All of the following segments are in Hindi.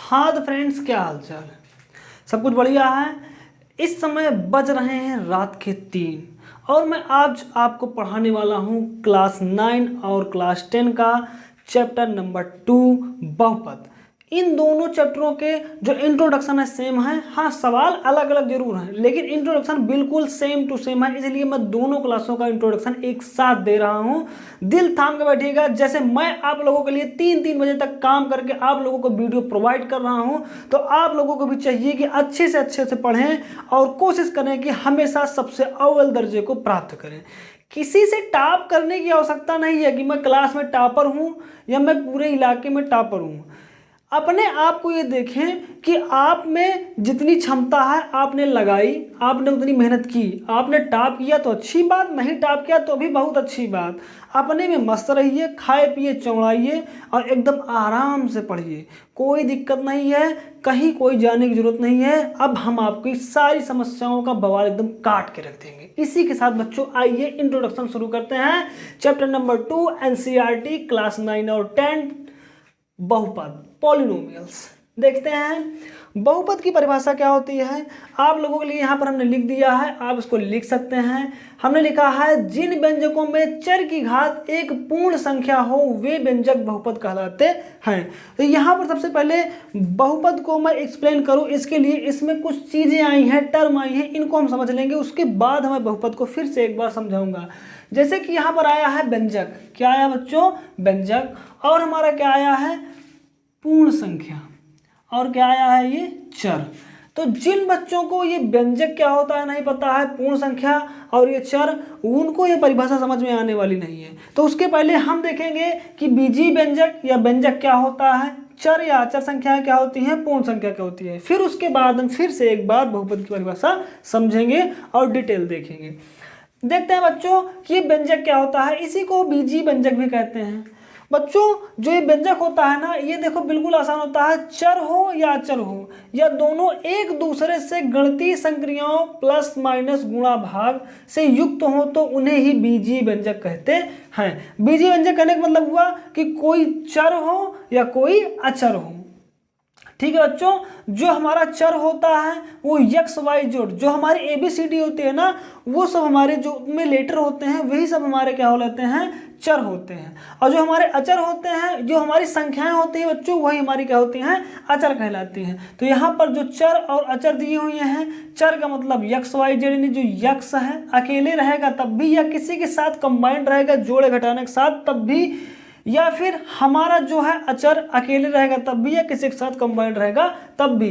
हाँ तो फ्रेंड्स, क्या हाल चाल है? सब कुछ बढ़िया है। इस समय बज रहे हैं रात के 3 और मैं आज आपको पढ़ाने वाला हूँ क्लास 9 और क्लास 10 का चैप्टर नंबर 2 बहुपद। इन दोनों चैप्टरों के जो इंट्रोडक्शन है सेम है। हाँ, सवाल अलग अलग जरूर हैं, लेकिन इंट्रोडक्शन बिल्कुल सेम टू सेम है, इसलिए मैं दोनों क्लासों का इंट्रोडक्शन एक साथ दे रहा हूँ। दिल थाम के बैठिएगा। जैसे मैं आप लोगों के लिए 3-3 बजे तक काम करके आप लोगों को वीडियो प्रोवाइड कर रहा हूँ, तो आप लोगों को भी चाहिए कि अच्छे से पढ़ें और कोशिश करें कि हमेशा सबसे अव्वल दर्जे को प्राप्त करें। किसी से टॉप करने की आवश्यकता नहीं है कि मैं क्लास में टॉपर हूँ या मैं पूरे इलाके में टॉपर हूँ। अपने आप को ये देखें कि आप में जितनी क्षमता है आपने लगाई, आपने उतनी मेहनत की। आपने टॉप किया तो अच्छी बात, नहीं टॉप किया तो भी बहुत अच्छी बात। अपने में मस्त रहिए, खाए पिए चौड़ाइए और एकदम आराम से पढ़िए। कोई दिक्कत नहीं है, कहीं कोई जाने की जरूरत नहीं है। अब हम आपकी सारी समस्याओं का बवाल एकदम काट के रख देंगे। इसी के साथ बच्चों आइए इंट्रोडक्शन शुरू करते हैं। चैप्टर नंबर 2 एनसीईआरटी क्लास 9 और 10 बहुपद पॉलिनोमियल्स। देखते हैं बहुपद की परिभाषा क्या होती है। आप लोगों के लिए यहाँ पर हमने लिख दिया है, आप इसको लिख सकते हैं। हमने लिखा है जिन व्यंजकों में चर की घात एक पूर्ण संख्या हो वे व्यंजक बहुपद कहलाते हैं। तो यहाँ पर सबसे पहले बहुपद को मैं एक्सप्लेन करूँ, इसके लिए इसमें कुछ चीज़ें आई हैं, टर्म आई हैं, इनको हम समझ लेंगे। उसके बाद मैं बहुपद को फिर से एक बार समझाऊंगा। जैसे कि यहाँ पर आया है व्यंजक। क्या आया बच्चों? व्यंजक। और हमारा क्या आया है? पूर्ण संख्या। और क्या आया है? ये चर। तो जिन बच्चों को ये व्यंजक क्या होता है नहीं पता है, पूर्ण संख्या और ये चर, उनको ये परिभाषा समझ में आने वाली नहीं है। तो उसके पहले हम देखेंगे कि बीजीय व्यंजक या व्यंजक क्या होता है, चर या अचर संख्याएं क्या होती हैं, पूर्ण संख्या क्या होती है। फिर उसके बाद हम फिर से एक बार बहुपद की परिभाषा समझेंगे और डिटेल देखेंगे। देखते हैं बच्चों कि ये व्यंजक क्या होता है। इसी को बीजीय व्यंजक भी कहते हैं। बच्चों जो ये व्यंजक होता है ना, ये देखो बिल्कुल आसान होता है। चर हो या अचर हो या दोनों एक दूसरे से गणितीय संक्रियाओं प्लस माइनस गुणा भाग से युक्त हो तो उन्हें ही बीजीय व्यंजक कहते हैं। बीजीय व्यंजक कहने का मतलब हुआ कि कोई चर हो या कोई अचर हो। ठीक है बच्चों, जो हमारा चर होता है वो एक्स वाई जोड़, जो हमारी ABCD होती है ना, वो सब हमारे जो में लेटर होते हैं वही सब हमारे क्या हो लेते हैं, चर होते हैं। और जो हमारे अचर होते हैं, जो हमारी संख्याएं होती हैं बच्चों, वही हमारी क्या होती हैं, अचर कहलाती हैं। तो यहाँ पर जो चर और अचर दिए हुए हैं, चर का मतलब एक्स वाई जेड, यानी जो यक्स है अकेले रहेगा तब भी, या किसी के साथ कंबाइंड रहेगा जोड़े घटाने के साथ तब भी, या फिर हमारा जो है अचर अकेले रहेगा तब भी या किसी के साथ कंबाइंड रहेगा तब भी।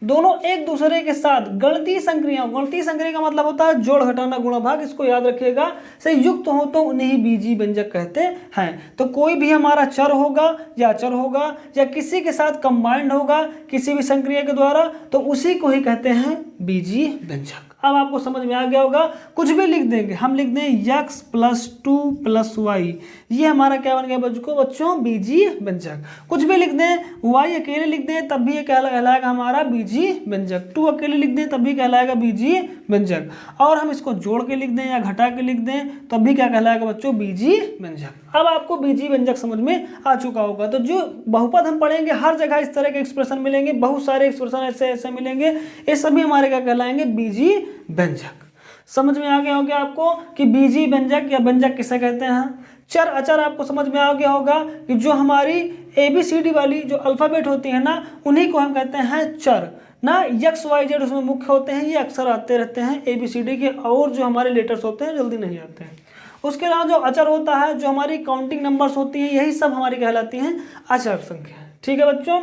दोनों एक दूसरे के साथ गणितीय संक्रिया, गणितीय संक्रिया का मतलब होता है जोड़ घटाना गुणा भाग, इसको याद रखिएगा, से युक्त हो तो उन्हें ही बीजीय व्यंजक कहते हैं। तो कोई भी हमारा चर होगा या अचर होगा या किसी के साथ कंबाइंड होगा किसी भी संक्रिया के द्वारा, तो उसी को ही कहते हैं बीजीय व्यंजक। अब आपको समझ में आ गया होगा। कुछ भी लिख देंगे, हम लिख दें x + 2 + y, ये हमारा क्या बन गया बच्चों, बीजीय व्यंजक। कुछ भी लिख दें, y अकेले लिख दें तब भी ये कहलाएगा हमारा बीजीय व्यंजक, 2 अकेले लिख दें तब भी कहलाएगा बीजीय व्यंजक, और हम इसको जोड़ के लिख दें या घटा के लिख दें तब भी क्या कहलाएगा बच्चों, बीजीय व्यंजक। अब आपको बीजीय व्यंजक समझ में आ चुका होगा। तो जो बहुपद हम पढ़ेंगे हर जगह इस तरह के एक्सप्रेशन मिलेंगे, बहुत सारे एक्सप्रेशन ऐसे मिलेंगे, ये सभी हमारे क्या कहलाएंगे, बीजीय व्यंजक। समझ में आ गया होगा आपको कि बीजीय व्यंजक या व्यंजक किसे कहते हैं। चर अचर आपको समझ में आ गया होगा कि जो हमारी ABCD वाली जो अल्फाबेट होती है ना, उन्हीं को हम कहते हैं चर ना। एक्स वाई जेड उसमें मुख्य होते हैं, ये अक्सर आते रहते हैं ABCD के, और जो हमारे लेटर्स होते हैं जल्दी नहीं आते हैं। उसके अलावा जो अचर होता है, जो हमारी काउंटिंग नंबर्स होती हैं, यही सब हमारी कहलाती हैं अचर संख्या। ठीक है बच्चों,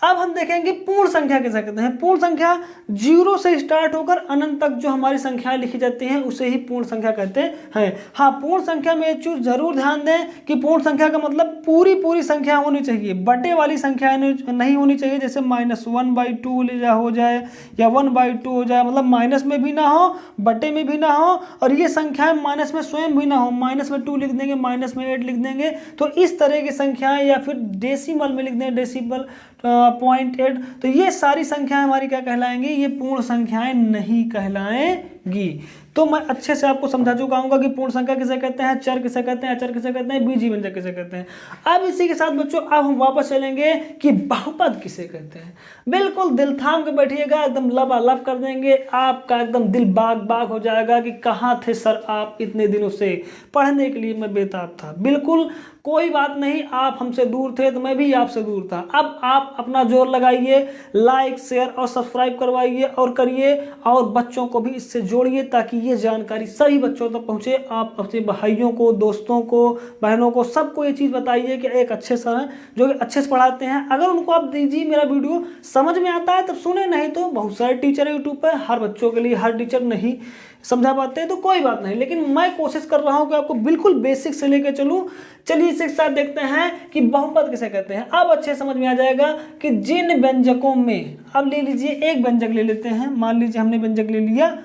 अब हम देखेंगे पूर्ण संख्या किसे कहते हैं। पूर्ण संख्या 0 से स्टार्ट होकर अनंत तक जो हमारी संख्याएं लिखी जाती हैं उसे ही पूर्ण संख्या कहते हैं। हाँ, पूर्ण संख्या में एक चीज जरूर ध्यान दें कि पूर्ण संख्या का मतलब पूरी संख्या होनी चाहिए, बटे वाली संख्या नहीं होनी चाहिए। जैसे -1/2 हो जाए या 1/2 हो जाए, मतलब माइनस में भी ना हो, बटे में भी ना हो, और ये संख्याएं माइनस में स्वयं भी ना हो। माइनस में 2 लिख देंगे, माइनस में 8 लिख देंगे, तो इस तरह की संख्याएं, या फिर डेसिमल में लिख दें, डेसिमल 0.8, तो ये सारी संख्याएं हमारी क्या कहलाएंगी, ये पूर्ण संख्याएं नहीं कहलाएंगी। जाएगी। तो मैं अच्छे से आपको समझा चुका हूँ कि पूर्ण संख्या किसे कहते हैं, चर किसे कहते हैं, अचर किसे कहते हैं, बीजीय व्यंजक किसे कहते हैं। अब इसी के साथ बच्चों अब हम वापस चलेंगे कि बहुपद किसे कहते हैं। बिल्कुल दिल थाम के बैठिएगा, एकदम लबालब कर देंगे, आपका एकदम दिल बाग बाग हो जाएगा कि कहाँ थे सर आप इतने दिनों से, पढ़ने के लिए मैं बेताब था। बिल्कुल कोई बात नहीं, आप हमसे दूर थे तो मैं भी आपसे दूर था। अब आप अपना जोर लगाइए, लाइक शेयर और सब्सक्राइब करवाइए और करिए, और बच्चों को भी इससे जोड़िए ताकि ये जानकारी सही बच्चों तक पहुँचे। आप अपने भाइयों को, दोस्तों को, बहनों को, सबको ये चीज़ बताइए कि एक अच्छे सर हैं जो कि अच्छे से पढ़ाते हैं। अगर उनको आप दीजिए मेरा वीडियो समझ में आता है तब सुने, नहीं तो बहुत सारे टीचर है यूट्यूब पर, हर बच्चों के लिए हर टीचर नहीं समझा पाते हैं तो कोई बात नहीं, लेकिन मैं कोशिश कर रहा हूं कि आपको बिल्कुल बेसिक से लेकर चलूं। चलिए इसी के साथ देखते हैं कि बहुपद किसे कहते हैं। अब अच्छे समझ में आ जाएगा कि जिन व्यंजकों में, अब ले लीजिए एक व्यंजक ले लेते हैं, मान लीजिए हमने व्यंजक ले लिया,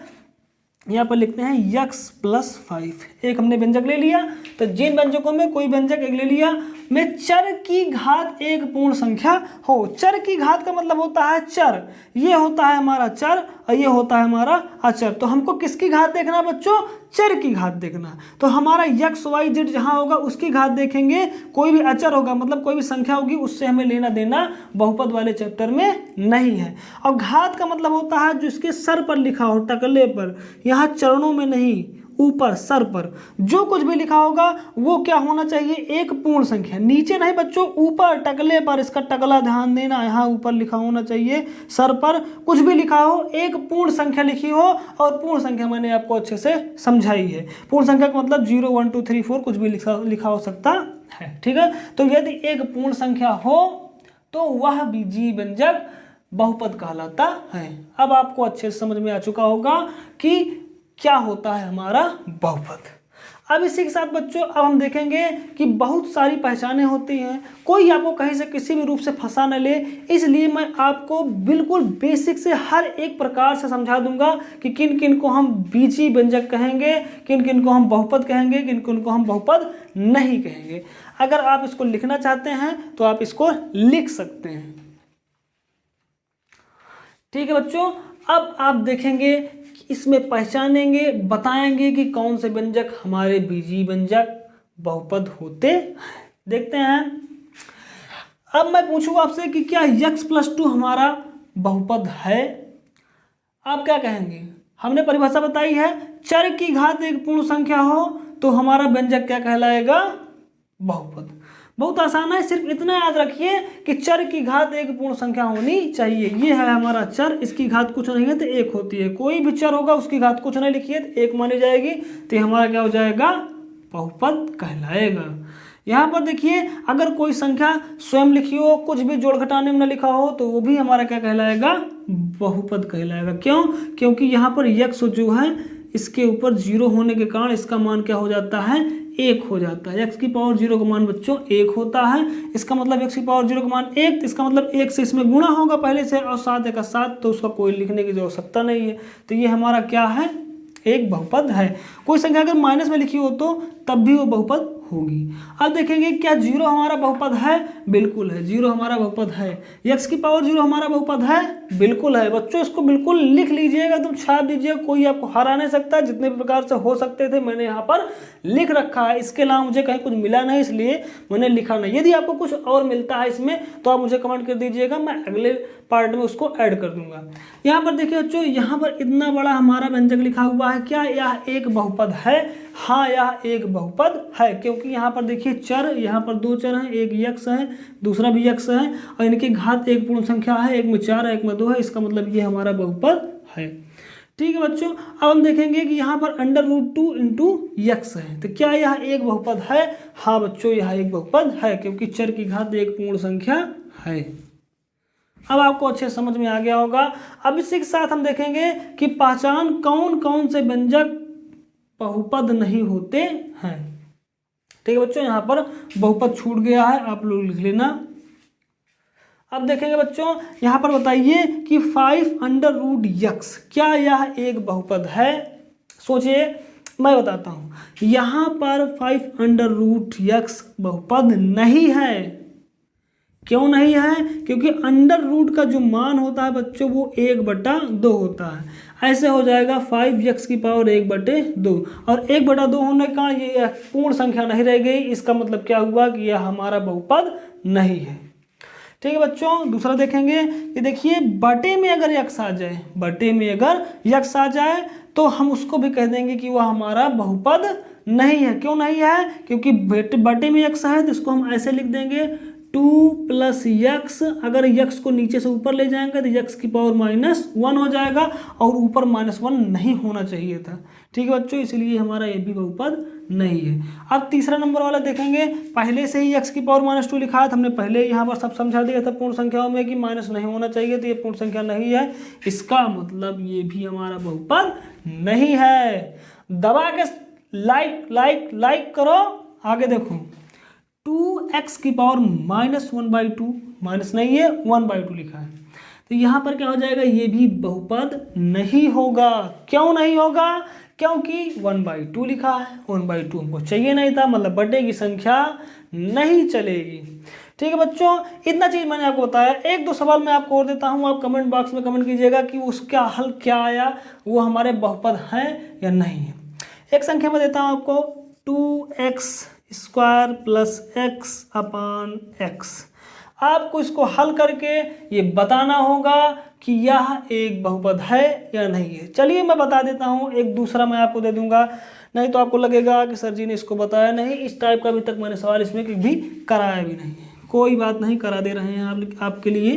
यहाँ पर लिखते हैं x + 5, एक हमने व्यंजक ले लिया। तो जिन व्यंजकों में कोई व्यंजक एक ले लिया में चर की घात एक पूर्ण संख्या हो। चर की घात का मतलब होता है चर, ये होता है हमारा चर और ये होता है हमारा अचर। तो हमको किसकी घात देखना है बच्चों, चर की घात देखना। तो हमारा x y z जहाँ होगा उसकी घात देखेंगे, कोई भी अचर होगा मतलब कोई भी संख्या होगी उससे हमें लेना देना बहुपद वाले चैप्टर में नहीं है। और घात का मतलब होता है जो इसके सर पर लिखा हो, टकले पर, यहाँ चरणों में नहीं, ऊपर सर पर जो कुछ भी लिखा होगा वो क्या होना चाहिए, एक पूर्ण संख्या। नीचे नहीं बच्चों, ऊपर टकले पर, इसका टकला ध्यान देना, यहाँ ऊपर लिखा होना चाहिए, सर पर कुछ भी लिखा हो, एक पूर्ण संख्या लिखी हो। और पूर्ण संख्या मैंने आपको अच्छे से समझाई है। पूर्ण संख्या का मतलब 0 1 2 3 4 कुछ भी लिखा हो सकता है, ठीक है। तो यदि एक पूर्ण संख्या हो तो वह बीजीय व्यंजक बहुपद कहलाता है। अब आपको अच्छे से समझ में आ चुका होगा कि क्या होता है हमारा बहुपद। अब इसी के साथ बच्चों अब हम देखेंगे कि बहुत सारी पहचानें होती हैं, कोई आपको कहीं से किसी भी रूप से फंसा न ले, इसलिए मैं आपको बिल्कुल बेसिक से हर एक प्रकार से समझा दूंगा कि किन किन को हम बीजीय व्यंजक कहेंगे, किन किन को हम बहुपद कहेंगे, किन किन को हम बहुपद नहीं कहेंगे। अगर आप इसको लिखना चाहते हैं तो आप इसको लिख सकते हैं, ठीक है बच्चों। अब आप देखेंगे इसमें पहचानेंगे, बताएंगे कि कौन से व्यंजक हमारे बीजीय व्यंजक बहुपद होते हैं। देखते हैं। अब मैं पूछूंगा आपसे कि क्या x + 2 हमारा बहुपद है। आप क्या कहेंगे, हमने परिभाषा बताई है, चर की घात एक पूर्ण संख्या हो तो हमारा व्यंजक क्या कहलाएगा, बहुपद। बहुत आसान है, सिर्फ इतना याद रखिए कि चर की घात एक पूर्ण संख्या होनी चाहिए। ये है हमारा चर, इसकी घात कुछ नहीं है तो एक होती है। कोई भी चर होगा उसकी घात कुछ नहीं लिखी है तो एक मानी जाएगी, तो हमारा क्या हो जाएगा, बहुपद कहलाएगा। यहाँ पर देखिए अगर कोई संख्या स्वयं लिखी हो, कुछ भी जोड़ घटाने में न लिखा हो तो वो भी हमारा क्या कहलाएगा, बहुपद कहलाएगा। क्यों, क्योंकि यहाँ पर x जो है इसके ऊपर 0 होने के कारण इसका मान क्या हो जाता है, 1 हो जाता है। x की पावर 0 का मान बच्चों 1 होता है। इसका मतलब x की पावर 0 का मान 1, तो इसका मतलब 1 से इसमें गुणा होगा पहले से, और 7 का 7, तो उसका कोई लिखने की आवश्यकता नहीं है। तो ये हमारा क्या है, एक बहुपद है। कोई संख्या अगर माइनस में लिखी हो तो तब भी वो बहुपद होगी। अब देखेंगे क्या 0 हमारा बहुपद है, बिल्कुल है, 0 हमारा बहुपद है। x की पावर 0 हमारा बहुपद है, बिल्कुल है। बच्चों इसको बिल्कुल लिख लीजिएगा, तुम छाप दीजिएगा, कोई आपको हरा नहीं सकता। जितने प्रकार से हो सकते थे मैंने यहाँ पर लिख रखा है, इसके अलावा मुझे कहीं कुछ मिला नहीं इसलिए मैंने लिखा नहीं। यदि आपको कुछ और मिलता है इसमें तो आप मुझे कमेंट कर दीजिएगा, मैं अगले पार्ट में उसको ऐड कर दूंगा। यहाँ पर देखिए बच्चों, यहाँ पर इतना बड़ा हमारा व्यंजक लिखा हुआ है, क्या यह एक बहुपद है, हाँ यह एक बहुपद है। क्योंकि यहाँ पर देखिए चर, यहाँ पर 2 चर हैं, एक x है दूसरा भी x है, और इनकी घात एक पूर्ण संख्या है, एक में 4 है एक में 2 है, इसका मतलब ये हमारा बहुपद है। ठीक है बच्चों, अब हम देखेंगे कि यहाँ पर √2 × x है, तो क्या यह एक बहुपद है, हाँ बच्चों यह एक बहुपद है, क्योंकि चर की घात एक पूर्ण संख्या है। अब आपको अच्छे समझ में आ गया होगा। अब इसी के साथ हम देखेंगे कि पहचान कौन कौन से व्यंजक बहुपद नहीं होते हैं। ठीक है बच्चों, यहाँ पर बहुपद छूट गया है, आप लोग लिख लेना। अब देखेंगे बच्चों, यहाँ पर बताइए कि 5√x क्या यह एक बहुपद है। सोचिए, मैं बताता हूँ। यहाँ पर 5√x बहुपद नहीं है। क्यों नहीं है, क्योंकि अंडर रूट का जो मान होता है बच्चों वो 1/2 होता है। ऐसे हो जाएगा 5x⁴1/2 और 1/2 होने का ये पूर्ण संख्या नहीं रह गई। इसका मतलब क्या हुआ कि यह हमारा बहुपद नहीं है। ठीक है बच्चों, दूसरा देखेंगे। ये देखिए बटे में अगर x आ जाए, बटे में अगर x आ जाए तो हम उसको भी कह देंगे कि वह हमारा बहुपद नहीं है। क्यों नहीं है? क्योंकि बटे में x है तो इसको हम ऐसे लिख देंगे 2 + x। अगर x को नीचे से ऊपर ले जाएंगे तो x⁻−1 हो जाएगा और ऊपर -1 नहीं होना चाहिए था। ठीक है बच्चों, इसलिए हमारा ये भी बहुपद नहीं है। अब तीसरा नंबर वाला देखेंगे। पहले से ही x⁻² लिखा है, हमने पहले यहाँ पर सब समझा दिया था पूर्ण संख्याओं में कि माइनस नहीं होना चाहिए, तो ये पूर्ण संख्या नहीं है। इसका मतलब ये भी हमारा बहुपद नहीं है। दबा के लाइक करो। आगे देखो 2x⁻−1/2 माइनस नहीं है 1/2 लिखा है, तो यहाँ पर क्या हो जाएगा? ये भी बहुपद नहीं होगा। क्यों नहीं होगा? क्योंकि 1/2 लिखा है, 1/2 हमको चाहिए नहीं था, मतलब बटे की संख्या नहीं चलेगी। ठीक है बच्चों, इतना चीज़ मैंने आपको बताया। एक दो सवाल मैं आपको और देता हूँ, आप कमेंट बॉक्स में कमेंट कीजिएगा कि उसका हल क्या आया, वो हमारे बहुपद हैं या नहीं है। एक संख्या में देता हूँ आपको 2x² + x/x। आपको इसको हल करके ये बताना होगा कि यह एक बहुपद है या नहीं है। चलिए मैं बता देता हूँ, एक दूसरा मैं आपको दे दूंगा, नहीं तो आपको लगेगा कि सर जी ने इसको बताया नहीं। इस टाइप का अभी तक मैंने सवाल इसमें भी कराया भी नहीं है। कोई बात नहीं, करा दे रहे हैं आपके लिए,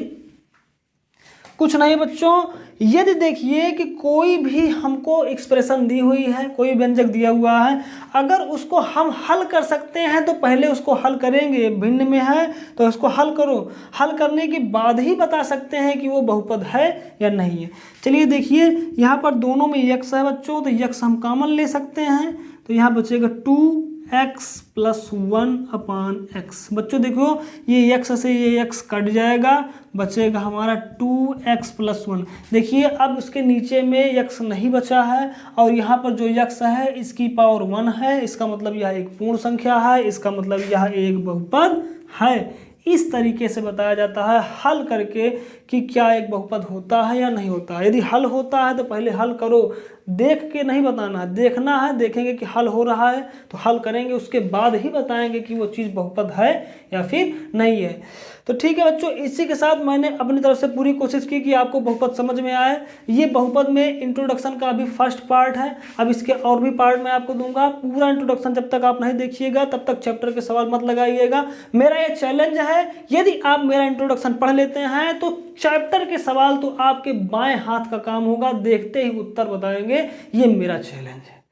कुछ नहीं बच्चों। यदि देखिए कि कोई भी हमको एक्सप्रेशन दी हुई है, कोई व्यंजक दिया हुआ है, अगर उसको हम हल कर सकते हैं तो पहले उसको हल करेंगे। भिन्न में है तो उसको हल करो, हल करने के बाद ही बता सकते हैं कि वो बहुपद है या नहीं है। चलिए देखिए, यहाँ पर दोनों में x है बच्चों, तो x हम कॉमन ले सकते हैं, तो यहाँ बचेगा 2x + 1/x। बच्चों देखो ये x से ये x कट जाएगा, बचेगा हमारा 2x + 1। देखिए अब उसके नीचे में x नहीं बचा है और यहाँ पर जो x है इसकी पावर 1 है, इसका मतलब यह एक पूर्ण संख्या है, इसका मतलब यह एक बहुपद है। इस तरीके से बताया जाता है हल करके कि क्या एक बहुपद होता है या नहीं होता है। यदि हल होता है तो पहले हल करो, देख के नहीं बताना है, देखना है। देखेंगे कि हल हो रहा है तो हल करेंगे, उसके बाद ही बताएंगे कि वो चीज़ बहुपद है या फिर नहीं है। तो ठीक है बच्चों, इसी के साथ मैंने अपनी तरफ से पूरी कोशिश की कि आपको बहुपद समझ में आए। ये बहुपद में इंट्रोडक्शन का अभी फर्स्ट पार्ट है, अब इसके और भी पार्ट मैं आपको दूंगा। पूरा इंट्रोडक्शन जब तक आप नहीं देखिएगा तब तक चैप्टर के सवाल मत लगाइएगा। मेरा ये चैलेंज है, यदि आप मेरा इंट्रोडक्शन पढ़ लेते हैं तो चैप्टर के सवाल तो आपके बाएं हाथ का काम होगा, देखते ही उत्तर बताएंगे। ये मेरा चैलेंज है।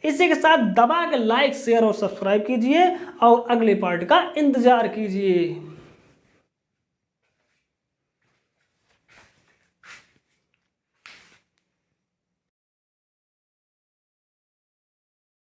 इसी के साथ दबा के लाइक, शेयर और सब्सक्राइब कीजिए और अगले पार्ट का इंतजार कीजिए।